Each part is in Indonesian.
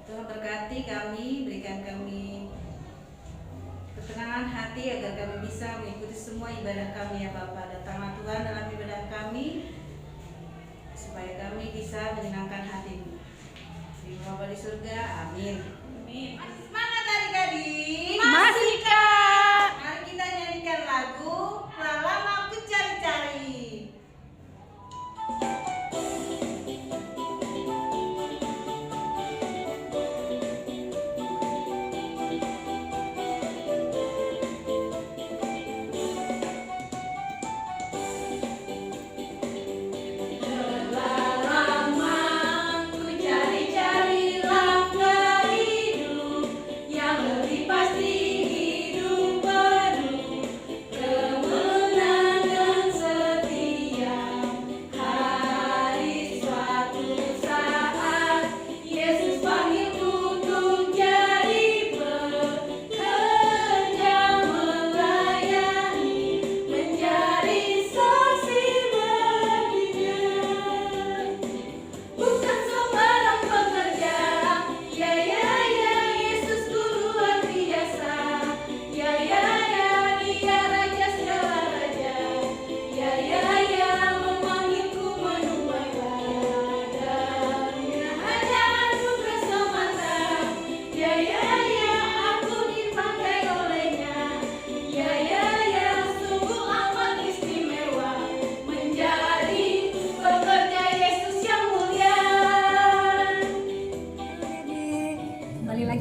Tuhan berkati kami, berikan kami ketenangan hati agar kami bisa mengikuti semua ibadah kami ya Bapa. Datanglah Tuhan dalam ibadah kami supaya kami bisa menyenangkan hati-Mu. Di Bapa di surga, amin. Amin. Masih semangat adik-adik? Masih Kak. Mari kita nyanyikan lagu Telah Lama Ku Cari-Cari.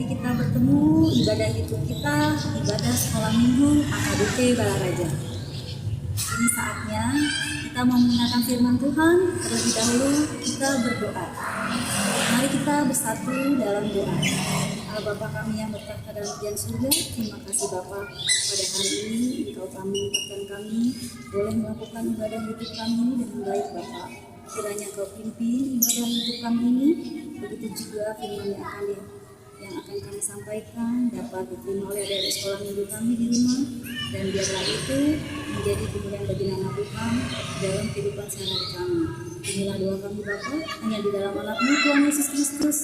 Kita bertemu ibadah itu kita ibadah sekolah minggu AKBP Balaraja. Ini saatnya kita mau menggunakan firman Tuhan. Terlebih dahulu kita berdoa. Mari kita bersatu dalam doa. Bapa kami yang bertahta dalam kerajaan surga, terima kasih Bapa pada hari ini Engkau telah menempatkan kami boleh melakukan ibadah hidup kami dengan baik Bapa. Kiranya Kau pimpin ibadah hidup kami ini, begitu juga firman yang akan kami sampaikan dapat diterima oleh adik-adik sekolah minggu kami di rumah, dan biarlah itu menjadi kemuliaan bagi nama Tuhan dalam kehidupan sehari-hari kami. Inilah doa kami Bapa, hanya di dalam anak-Mu Tuhan Yesus Kristus,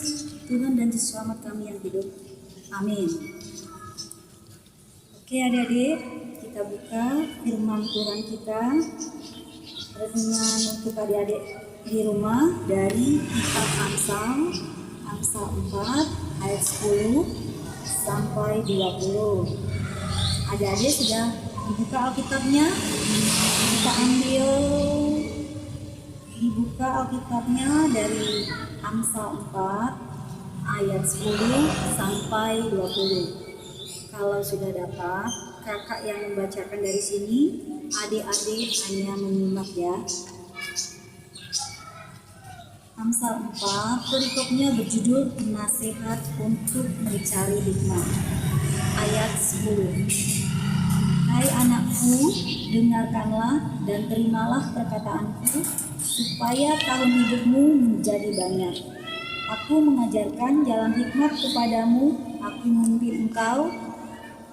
Tuhan dan Juru Selamat kami yang hidup. Amin. Oke adik-adik, kita buka firman Tuhan kita. Renungan untuk adik-adik di rumah dari kitab Amsal 4 ayat 10 sampai 20. Adik-adik sudah dibuka Alkitabnya? Kita dibuka Alkitabnya dari Amsal 4 ayat 10 sampai 20. Kalau sudah dapat, kakak yang membacakan dari sini, adik-adik hanya menyimak ya. Amsal 4, perikopnya berjudul Nasihat untuk Mencari Hikmat. Ayat 10. Hai anakku, dengarkanlah dan terimalah perkataanku, supaya tahun hidupmu menjadi banyak. Aku mengajarkan jalan hikmat kepadamu, aku memimpin engkau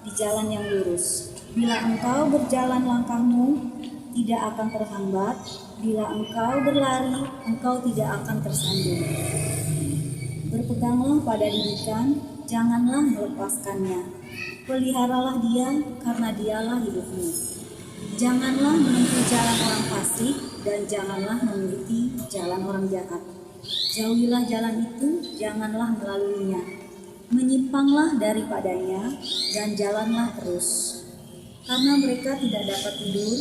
di jalan yang lurus. Bila engkau berjalan langkahmu tidak akan terhambat, bila engkau berlari, engkau tidak akan tersandung. Berpeganglah pada didikan, janganlah melepaskannya. Peliharalah dia, karena dialah hidupmu. Janganlah menempuh jalan orang fasik, dan janganlah mengikuti jalan orang jahat. Jauhilah jalan itu, janganlah melaluinya. Menyimpanglah daripadanya, dan jalanlah terus. Karena mereka tidak dapat tidur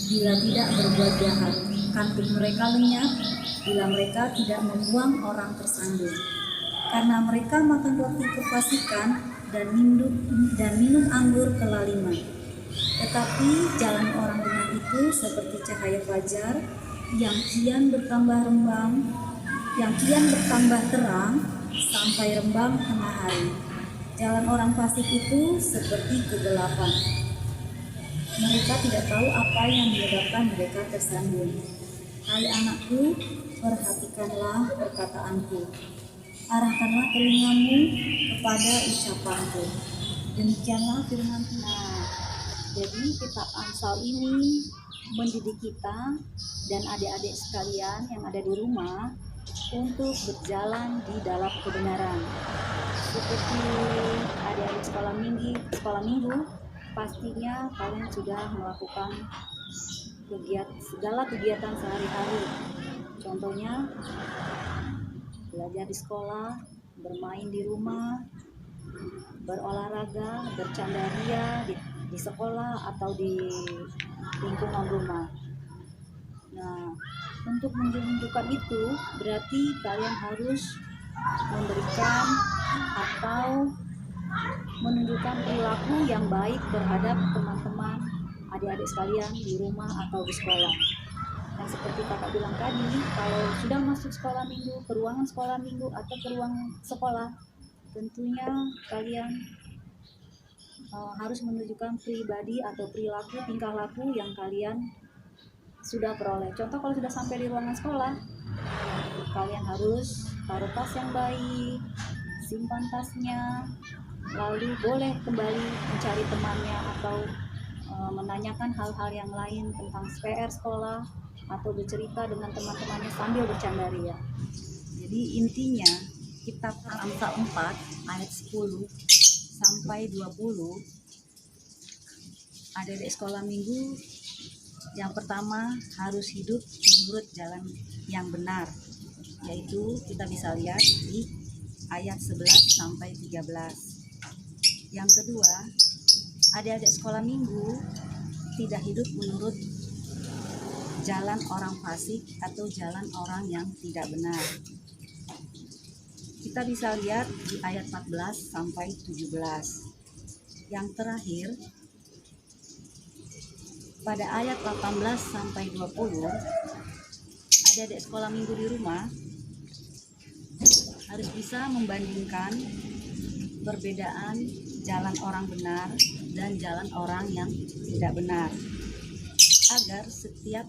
bila tidak berbuat jahat, kantuk mereka lenyap bila mereka tidak membuang orang tersandung. Karena mereka makan roti kefasikan dan minum anggur kelaliman. Tetapi jalan orang benar itu seperti cahaya fajar yang kian bertambah terang sampai rembang tengah hari. Jalan orang fasik itu seperti kegelapan. Mereka tidak tahu apa yang menyebabkan mereka tersandung. Hai anakku, perhatikanlah perkataanku. Arahkanlah telingamu kepada ucapanku. Demikianlah firman Tuhan. Jadi kitab Amsal ini mendidik kita dan adik-adik sekalian yang ada di rumah untuk berjalan di dalam kebenaran. Seperti adik-adik sekolah minggu, pastinya kalian sudah melakukan segala kegiatan sehari-hari. Contohnya belajar di sekolah, bermain di rumah, berolahraga, bercanda ria di sekolah atau di lingkungan rumah. Nah, untuk menunjukkan itu berarti kalian harus memberikan atau menunjukkan perilaku yang baik terhadap teman-teman, adik-adik sekalian di rumah atau di sekolah. Dan seperti kakak bilang tadi, kalau sudah masuk sekolah minggu, ke ruangan sekolah minggu atau ke ruang sekolah, tentunya kalian harus menunjukkan pribadi atau perilaku tingkah laku yang kalian sudah peroleh. Contoh, kalau sudah sampai di ruangan sekolah, kalian harus taruh tas yang baik, simpan tasnya, lalu boleh kembali mencari temannya atau menanyakan hal-hal yang lain tentang PR sekolah atau bercerita dengan teman-temannya sambil bercanda ria. Jadi intinya kitab Amsal 4 ayat 10 sampai 20, adik-adik sekolah minggu yang pertama harus hidup menurut jalan yang benar, yaitu kita bisa lihat di ayat 11 sampai 13. Yang kedua, adik-adik sekolah minggu tidak hidup menurut jalan orang fasik atau jalan orang yang tidak benar. Kita bisa lihat di ayat 14 sampai 17. Yang terakhir, pada ayat 18 sampai 20, adik-adik sekolah minggu di rumah harus bisa membandingkan perbedaan jalan orang benar dan jalan orang yang tidak benar, agar setiap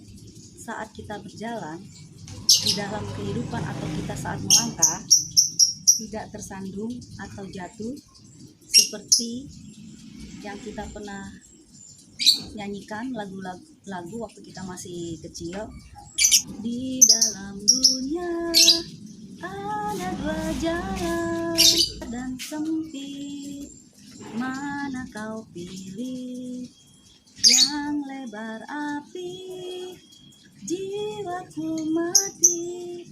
saat kita berjalan di dalam kehidupan atau kita saat melangkah tidak tersandung atau jatuh seperti yang kita pernah nyanyikan lagu waktu kita masih kecil. Di dalam dunia ada dua jalan dan sempit, mana kau pilih? Yang lebar api, jiwaku mati,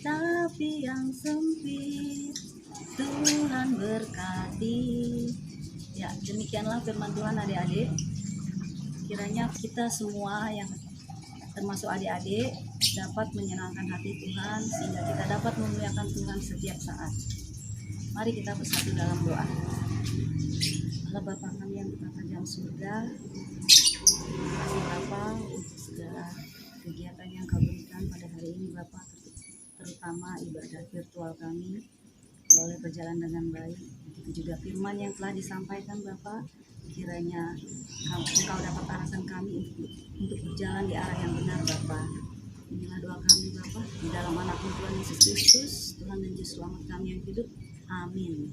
tapi yang sempit Tuhan berkati. Ya, demikianlah firman Tuhan adik-adik. Kiranya kita semua yang termasuk adik-adik dapat menyenangkan hati Tuhan, sehingga kita dapat memuliakan Tuhan setiap saat. Mari kita bersatu dalam doa. Allah Bapa kami yang di kerajaan surga, terima kasih Bapa untuk segala kegiatan yang Kau berikan pada hari ini Bapa, terutama ibadah virtual kami boleh berjalan dengan baik. Begitu juga firman yang telah disampaikan Bapa, kiranya Engkau dapat arahkan kami untuk berjalan di arah yang benar Bapa. Inilah doa kami Bapa, di dalam anak-Mu Tuhan Yesus Kristus, Tuhan dan Juru Selamat kami yang hidup. Amin.